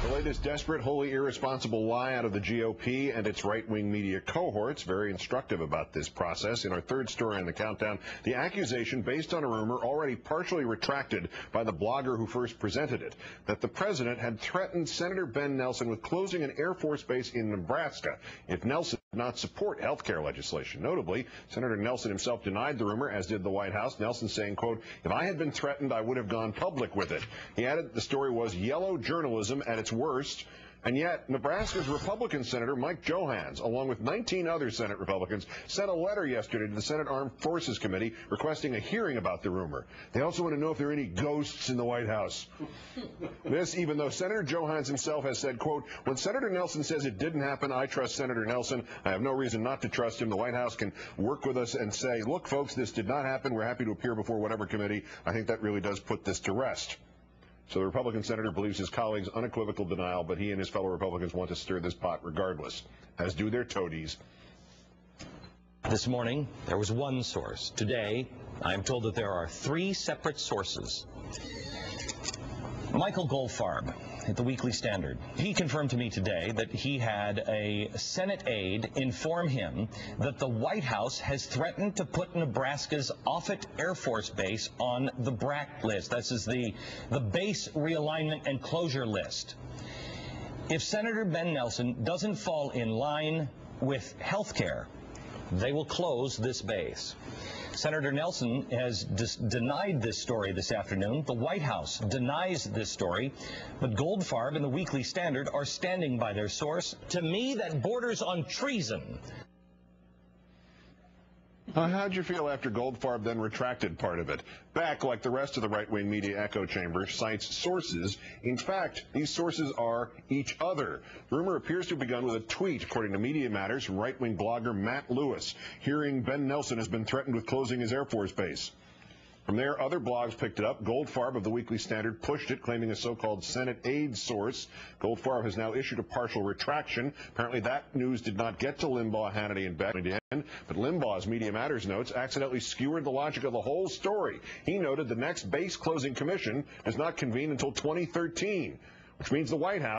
The latest desperate, wholly irresponsible lie out of the GOP and its right-wing media cohorts. Very instructive about this process. In our third story on the countdown, the accusation based on a rumor already partially retracted by the blogger who first presented it, that the president had threatened Senator Ben Nelson with closing an Air Force base in Nebraska if Nelson did not support health care legislation. Notably, Senator Nelson himself denied the rumor, as did the White House. Nelson saying, quote, "If I had been threatened, I would have gone public with it." He added the story was yellow journalism at its worst. And yet, Nebraska's Republican Senator Mike Johans, along with 19 other Senate Republicans, sent a letter yesterday to the Senate Armed Forces Committee requesting a hearing about the rumor. They also want to know if there are any ghosts in the White House. This, even though Senator Johans himself has said, quote, "When Senator Nelson says it didn't happen, I trust Senator Nelson. I have no reason not to trust him. The White House can work with us and say, look, folks, this did not happen. We're happy to appear before whatever committee." I think that really does put this to rest. So the Republican senator believes his colleagues' unequivocal denial, but he and his fellow Republicans want to stir this pot regardless, as do their toadies. This morning, there was one source. Today, I am told that there are 3 separate sources. Michael Goldfarb at the Weekly Standard. He confirmed to me today that he had a Senate aide inform him that the White House has threatened to put Nebraska's Offutt Air Force Base on the BRAC list. This is the base realignment and closure list. If Senator Ben Nelson doesn't fall in line with health care, they will close this base. Senator Nelson has denied this story this afternoon. The White House denies this story, but Goldfarb and the Weekly Standard are standing by their source. To me, that borders on treason. How'd you feel after Goldfarb then retracted part of it? Beck, like the rest of the right-wing media echo chamber, cites sources. In fact, these sources are each other. The rumor appears to have begun with a tweet, according to Media Matters, from right-wing blogger Matt Lewis, hearing Ben Nelson has been threatened with closing his Air Force base. From there, other blogs picked it up. Goldfarb of the Weekly Standard pushed it, claiming a so-called Senate aide source. Goldfarb has now issued a partial retraction. Apparently that news did not get to Limbaugh, Hannity, and Beck, but Limbaugh's Media Matters notes accidentally skewered the logic of the whole story. He noted the next base closing commission does not convene until 2013, which means the White House